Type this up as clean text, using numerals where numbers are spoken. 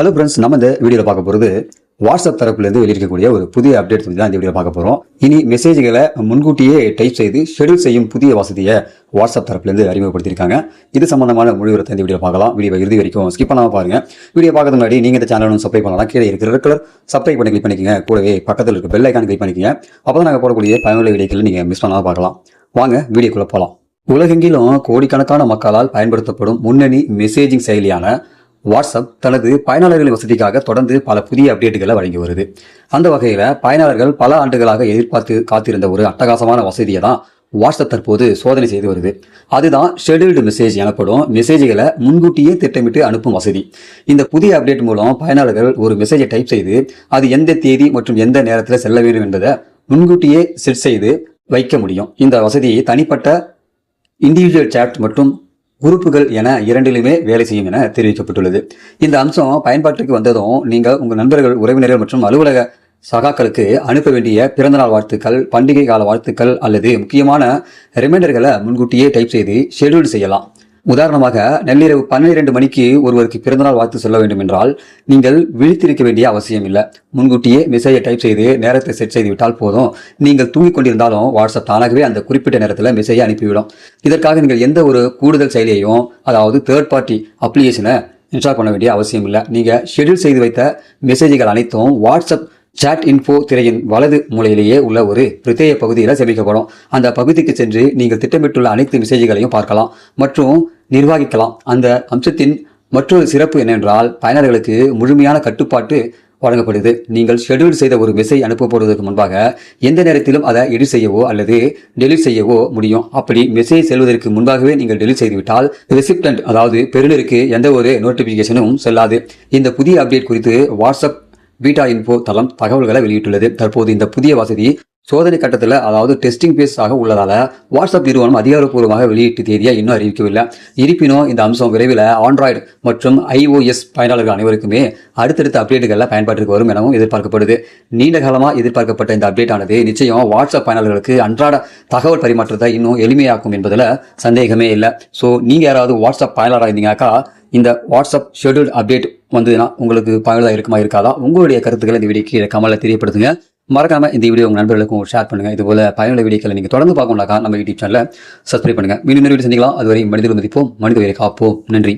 Hello friends, நம்ம இந்த வீடியோவில் பார்க்க போகிறது வாட்ஸ்அப் தரப்புலேருந்து வெளியிருக்கக்கூடிய ஒரு புதிய அப்டேட் தான் இந்த வீடியோ பார்க்க போகிறோம். இனி மெசேஜ்களை முன்கூட்டியே டைப் செய்து ஷெடியூல் செய்யும் புதிய வசதியை வாட்ஸ்அப் தரப்புலேருந்து அறிமுகப்படுத்தியிருக்காங்க. இது சம்பந்தமான முழு விவரத்தை இந்த வீடியோ பார்க்கலாம். வீடியோ இறுதி வரைக்கும் ஸ்கிப் பண்ணாமல் பாருங்க. வீடியோ பார்க்கறது முன்னாடி நீங்கள் இந்த சேனலும் சப்ஸ்கிரைப் பண்ணலாம். கீழே இருக்கிற ரெட் கலர் சப்ஸ்கிரைப் பண்ணி கிளிக் பண்ணிக்கங்க. கூடவே பக்கத்தில் இருக்க பெல் ஐக்கான் கிளிக் பண்ணிக்கங்க. அப்போ தான் நாங்கள் போடக்கூடிய பயனுள்ள வீடியோக்களை நீங்கள் மிஸ் பண்ணாமல் பார்க்கலாம். வாங்க வீடியோக்குள்ளே போகலாம். உலகெங்கிலும் கோடிக்கணக்கான மக்களால் பயன்படுத்தப்படும் முன்னணி மெசேஜிங் செயலியான வாட்ஸ்அப் தனது பயனாளர்களின் வசதிக்காக தொடர்ந்து பல புதிய அப்டேட்டுகளை வழங்கி வருது. அந்த வகையில் பயனாளர்கள் பல ஆண்டுகளாக எதிர்பார்த்து காத்திருந்த ஒரு அட்டகாசமான வசதியை தான் வாட்ஸ்அப் தற்போது சோதனை செய்து வருது. அதுதான் ஷெடியூல்டு மெசேஜ் எனப்படும் மெசேஜ்களை முன்கூட்டியே திட்டமிட்டு அனுப்பும் வசதி. இந்த புதிய அப்டேட் மூலம் பயனாளர்கள் ஒரு மெசேஜை டைப் செய்து அது எந்த தேதி மற்றும் எந்த நேரத்தில் செல்ல வேண்டும் என்பதை முன்கூட்டியே செட் செய்து வைக்க முடியும். இந்த வசதியை தனிப்பட்ட இண்டிவிஜுவல் சாட் மற்றும் குரூப்புகள் என இரண்டிலுமே வேலை செய்யும் என தெரிவிக்கப்பட்டுள்ளது. இந்த அம்சம் பயன்பாட்டுக்கு வந்ததும் நீங்கள் உங்கள் நண்பர்கள், உறவினர்கள் மற்றும் அலுவலக சகாக்களுக்கு அனுப்ப வேண்டிய பிறந்தநாள் வாழ்த்துக்கள், பண்டிகை கால வாழ்த்துக்கள் அல்லது முக்கியமான ரிமைண்டர்களை முன்கூட்டியே டைப் செய்து ஷெடியூல் செய்யலாம். உதாரணமாக, நள்ளிரவு 12 மணிக்கு ஒருவருக்கு பிறந்தநாள் வாழ்த்து சொல்ல வேண்டும் என்றால் நீங்கள் விழித்திருக்க வேண்டிய அவசியம் இல்லை. முன்கூட்டியே மெசேஜை டைப் செய்து நேரத்தை செட் செய்து விட்டால் போதும். நீங்கள் தூங்கிக் கொண்டிருந்தாலும் வாட்ஸ்அப் தானாகவே அந்த குறிப்பிட்ட நேரத்தில் மெசேஜை அனுப்பிவிடும். இதற்காக நீங்கள் எந்த ஒரு கூடுதல் செயலியையும், அதாவது தேர்ட் பார்ட்டி அப்ளிகேஷனை இன்ஸ்டால் பண்ண வேண்டிய அவசியம் இல்லை. நீங்கள் ஷெடியூல் செய்து வைத்த மெசேஜ்கள் அனைத்தும் வாட்ஸ்அப் சாட் இன்ஃபோ திரையின் வலது மூலையிலேயே உள்ள ஒரு பிரத்யேக பகுதியில் சேமிக்கப்படும். அந்த பகுதிக்கு சென்று நீங்கள் திட்டமிட்டுள்ள அனைத்து மெசேஜ்களையும் பார்க்கலாம் மற்றும் நிர்வகிக்கலாம். அந்த அம்சத்தின் மற்றொரு சிறப்பு என்னவென்றால் பயனர்களுக்கு முழுமையான கட்டுப்பாட்டு வழங்கப்படுது. நீங்கள் ஷெடியூல் செய்த ஒரு மெசேஜ் அனுப்பப்படுவதற்கு முன்பாக எந்த நேரத்திலும் அதை எடிட் செய்யவோ அல்லது டெலிட் செய்யவோ முடியும். அப்படி மெசேஜ் செல்வதற்கு முன்பாகவே நீங்கள் டெலிட் செய்துவிட்டால் ரெசிப்டன்ட், அதாவது பெறுநருக்கு எந்த ஒரு நோட்டிபிகேஷனும் செல்லாது. இந்த புதிய அப்டேட் குறித்து வாட்ஸ்அப் பீட்டா இன்ஃபோ தளம் தகவல்களை வெளியிட்டுள்ளது. தற்போது இந்த புதிய வசதி சோதனை கட்டத்தில், அதாவது டெஸ்டிங் பேஸ் ஆக உள்ளதால வாட்ஸ்அப் நிறுவனம் அதிகாரப்பூர்வமாக வெளியீட்டு தேதியை இன்னும் அறிவிக்கவில்லை. இருப்பினும் இந்த அம்சம் விரைவில் ஆண்ட்ராய்டு மற்றும் iOS பயனாளர்கள் அனைவருக்குமே அடுத்தடுத்த அப்டேட்டுகளில் பயன்பாட்டிற்கு வரும் எனவும் எதிர்பார்க்கப்படுது. நீண்ட காலமாக எதிர்பார்க்கப்பட்ட இந்த அப்டேட் ஆனது நிச்சயம் வாட்ஸ்அப் பயனாளர்களுக்கு அன்றாட தகவல் பரிமாற்றத்தை இன்னும் எளிமையாக்கும் என்பதில் சந்தேகமே இல்லை. ஸோ நீங்கள் யாராவது வாட்ஸ்அப் பயனாளராக இருந்தீங்கன்னாக்கா இந்த வாட்ஸ்அப் ஷெடியூல் அப்டேட் வந்ததுன்னா உங்களுக்கு பயனுள்ளதாக இருக்குமா இருக்காதா? உங்களுடைய கருத்துக்களை இந்த வீடியோக்கு கமெண்ட்ல தெரியப்படுத்துங்க. மறக்காம இந்த வீடியோ உங்கள் நண்பர்களுக்கும் ஷேர் பண்ணுங்க. இதுபோல பயனுள்ள வீடியோக்களை நீங்கள் தொடர்ந்து பார்க்கணும்னாக்கா நம்ம யூடியூப் சேனலை சப்ஸ்கிரைப் பண்ணுங்க. மீண்டும் வீடியோ சந்திக்கலாம். அதுவரை மனிதர்கள் மதிப்போம், மனித உயிரை காப்போம். நன்றி.